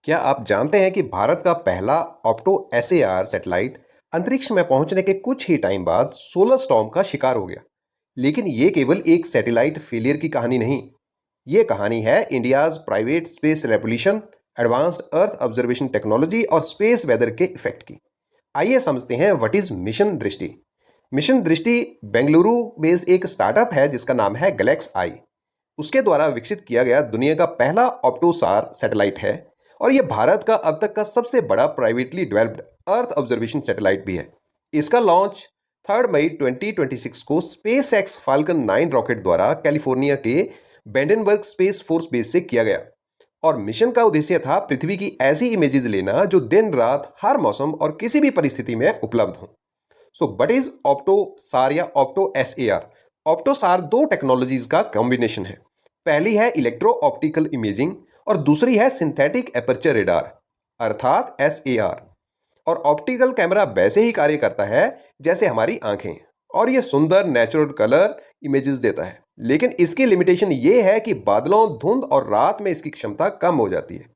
क्या आप जानते हैं कि भारत का पहला ऑप्टो एसएआर सैटेलाइट अंतरिक्ष में पहुंचने के कुछ ही टाइम बाद सोलर स्टॉर्म का शिकार हो गया। लेकिन ये केवल एक सैटेलाइट फेलियर की कहानी नहीं, ये कहानी है India's private space revolution, advanced earth observation technology और स्पेस वेदर के इफेक्ट की। आइए समझते हैं व्हाट इज मिशन दृष्टि। मिशन दृष्टि बेंगलुरु बेस्ड एक स्टार्टअप है जिसका नाम है गैलेक्स आई। उसके द्वारा विकसित किया गया दुनिया का पहला ऑप्टोसार सैटेलाइट है और यह भारत का अब तक का सबसे बड़ा privately developed earth observation satellite भी है। इसका लॉन्च 3 मई 2026 को स्पेस एक्स फाल्कन 9 रॉकेट द्वारा कैलिफोर्निया के बेंडनबर्ग स्पेस फोर्स बेस से किया गया और मिशन का उद्देश्य था पृथ्वी की ऐसी इमेजेस लेना जो दिन रात हर मौसम और किसी भी परिस्थिति में उपलब्ध हो। सो बट इज ऑप्टोसार या ऑप्टो एसएआर। ऑप्टोसार दो टेक्नोलॉजीज का कॉम्बिनेशन है। पहली है इलेक्ट्रो ऑप्टिकल इमेजिंग और दूसरी है सिंथेटिक एपर्चर रेडार अर्थात एसएआर। और ऑप्टिकल कैमरा वैसे ही कार्य करता है जैसे हमारी आंखें और ये सुंदर नेचुरल कलर इमेजेस देता है, लेकिन इसकी लिमिटेशन ये है कि बादलों, धुंध और रात में इसकी क्षमता कम हो जाती है।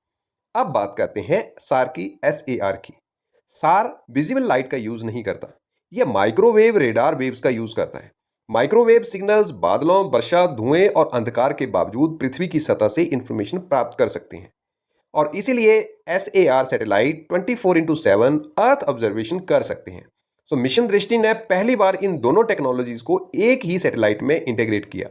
अब बात करते हैं सार की, एसएआर की। सार विजिबल लाइट का यूज नहीं करता, यह माइक्रोवेव रेडार वेव्स का यूज करता है। माइक्रोवेव सिग्नल्स बादलों, वर्षा, धुएं और अंधकार के बावजूद पृथ्वी की सतह से इंफॉर्मेशन प्राप्त कर सकते हैं और इसीलिए SAR satellite 24x7 earth observation कर सकते हैं। सो मिशन दृष्टि ने पहली बार इन दोनों टेक्नोलॉजीज को एक ही सैटेलाइट में इंटीग्रेट किया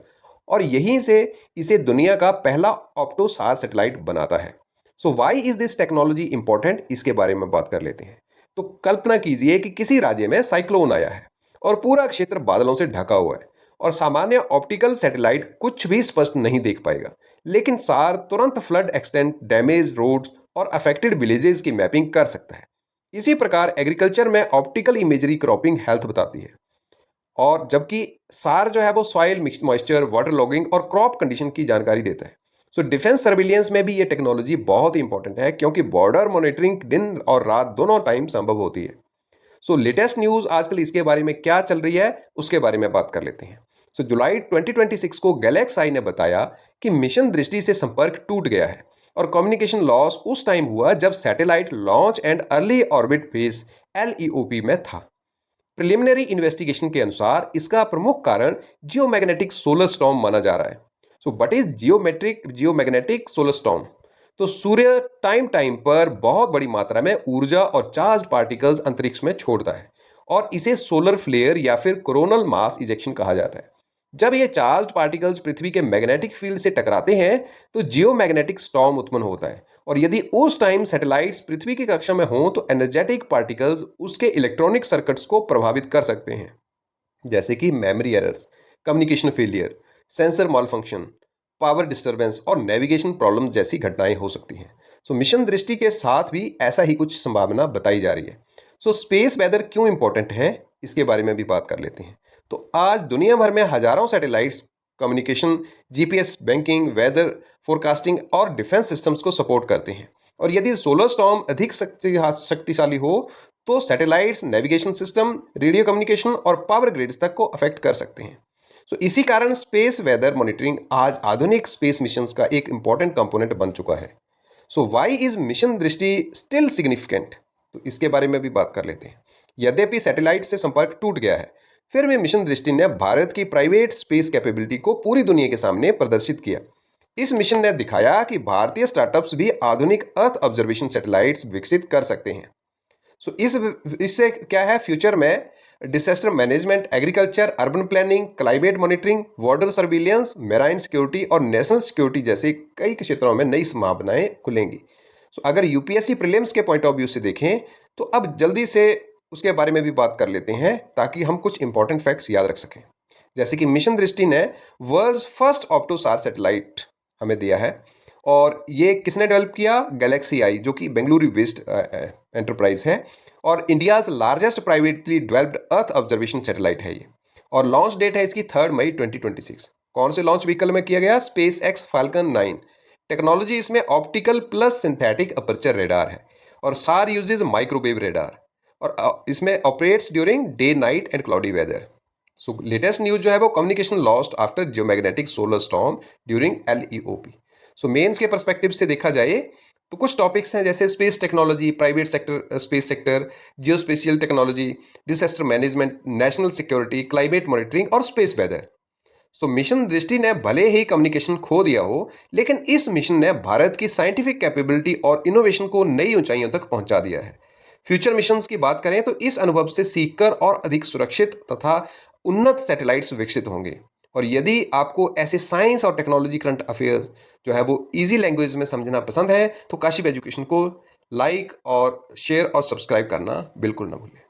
और यहीं से इसे दुनिया का पहला ऑप्टोसार सैटेलाइट बनाता है। So why is this technology important, इसके बारे में बात कर लेते हैं। तो कल्पना कीजिए कि किसी राज्य में साइक्लोन आया है और पूरा क्षेत्र बादलों से ढका हुआ है और सामान्य ऑप्टिकल सैटेलाइट कुछ भी स्पष्ट नहीं देख पाएगा, लेकिन सार तुरंत फ्लड एक्सटेंट, डैमेज रोड्स और अफेक्टेड विलेजेस की मैपिंग कर सकता है। इसी प्रकार एग्रीकल्चर में ऑप्टिकल इमेजरी क्रॉपिंग हेल्थ बताती है और जबकि सार जो है वो सॉइल मॉइस्चर, वाटर लॉगिंग और क्रॉप कंडीशन की जानकारी देता है। सो डिफेंस सर्विलियंस में भी ये टेक्नोलॉजी बहुत ही इंपॉर्टेंट है क्योंकि बॉर्डर मॉनिटरिंग दिन और रात दोनों टाइम संभव होती है। सो लेटेस्ट न्यूज़ आजकल इसके बारे में क्या चल रही है उसके बारे में बात कर लेते हैं। सो जुलाई 2026 को गैलेक्स आई ने बताया कि मिशन दृष्टि से संपर्क टूट गया है और कम्युनिकेशन लॉस उस टाइम हुआ जब satellite launch and early orbit phase LEOP में था। प्रिलिमिनरी इन्वेस्टिगेशन के अनुसार इसका प्रमुख कारण जियोमैग्नेटिक सोलर स्टॉर्म माना जा रहा है। So what is geomagnetic solar storm? तो सूर्य टाइम टाइम पर बहुत बड़ी मात्रा में ऊर्जा और चार्ज पार्टिकल्स अंतरिक्ष में छोड़ता है और इसे सोलर फ्लेयर या फिर कोरोनल मास इजेक्शन कहा जाता है। जब ये चार्ज पार्टिकल्स पृथ्वी के मैग्नेटिक फील्ड से टकराते हैं तो जियोमैग्नेटिक स्टॉर्म उत्पन्न होता है और यदि उस टाइम सैटेलाइट्स पृथ्वी की कक्षा में हों तो एनर्जेटिक पार्टिकल्स उसके इलेक्ट्रॉनिक सर्किट्स को प्रभावित कर सकते हैं, जैसे कि memory errors, communication failure, sensor malfunction, power disturbance और नेविगेशन प्रॉब्लम जैसी घटनाएं हो सकती हैं। सो मिशन दृष्टि के साथ भी ऐसा ही कुछ संभावना बताई जा रही है। सो स्पेस वेदर क्यों इंपॉर्टेंट है, इसके बारे में भी बात कर लेते हैं। तो आज दुनिया भर में हजारों satellites communication, GPS, banking, weather forecasting और डिफेंस सिस्टम्स को सपोर्ट करते हैं और यदि सोलर स्टॉर्म अधिक शक्तिशाली हो तो satellites, navigation system, radio communication और पावर ग्रिड्स तक को अफेक्ट कर सकते हैं। सो इसी कारण स्पेस वेदर मॉनिटरिंग आज आधुनिक स्पेस मिशंस का एक इंपॉर्टेंट कंपोनेंट बन चुका है। सो व्हाई इज मिशन दृष्टि स्टिल सिग्निफिकेंट? तो इसके बारे में भी बात कर लेते हैं। यद्यपि सैटेलाइट से संपर्क टूट गया है, फिर भी मिशन दृष्टि ने भारत की प्राइवेट स्पेस कैपेबिलिटी को पूरी दुनिया के सामने प्रदर्शित किया। इस मिशन ने दिखाया कि भारतीय स्टार्टअप्स भी आधुनिक अर्थ ऑब्जर्वेशन सैटेलाइट्स विकसित कर सकते हैं। सो इससे क्या है, फ्यूचर में disaster management, agriculture, urban planning, climate monitoring, border surveillance, marine security और नेशनल सिक्योरिटी जैसे कई क्षेत्रों में नई संभावनाएं खुलेंगी। सो अगर यूपीएससी प्रीलिम्स के पॉइंट ऑफ व्यू से देखें तो अब जल्दी से उसके बारे में भी बात कर लेते हैं ताकि हम कुछ इंपॉर्टेंट फैक्ट्स याद रख सकें। जैसे कि मिशन दृष्टि ने वर्ल्ड्स फर्स्ट ऑप्टोसार सैटेलाइट हमें दिया है और ये किसने डेवलप किया? गैलेक्सी आई, जो कि बेंगलुरु बेस्ड एंटरप्राइज है और India's largest privately developed earth observation satellite है ये। और लॉन्च डेट है इसकी 3 मई 2026। कौन से लॉन्च व्हीकल में किया गया? SpaceX Falcon 9। टेक्नोलॉजी इसमें optical plus synthetic aperture radar है और सार यूजेज माइक्रोवेव रेडार और इसमें operates during day, night and cloudy weather. So latest news जो है वो communication lost after geomagnetic solar storm during LEOP. So mains के perspective से देखा जाए तो कुछ टॉपिक्स हैं जैसे space technology, private sector, space sector, geospatial technology, disaster management, national security, climate monitoring और स्पेस वेदर। सो मिशन दृष्टि ने भले ही कम्युनिकेशन खो दिया हो, लेकिन इस मिशन ने भारत की साइंटिफिक कैपेबिलिटी और इनोवेशन को नई ऊंचाइयों तक पहुंचा दिया है। फ्यूचर मिशंस की बात करें तो इस अनुभव से सीखकर और अधिक सुरक्षित तथा उन्नत सैटेलाइट्स विकसित होंगे। और यदि आपको ऐसे साइंस और टेक्नोलॉजी करंट अफेयर्स जो है वो इजी लैंग्वेज में समझना पसंद है, तो काशिप एजुकेशन को लाइक और शेयर और सब्सक्राइब करना बिल्कुल ना भूलें।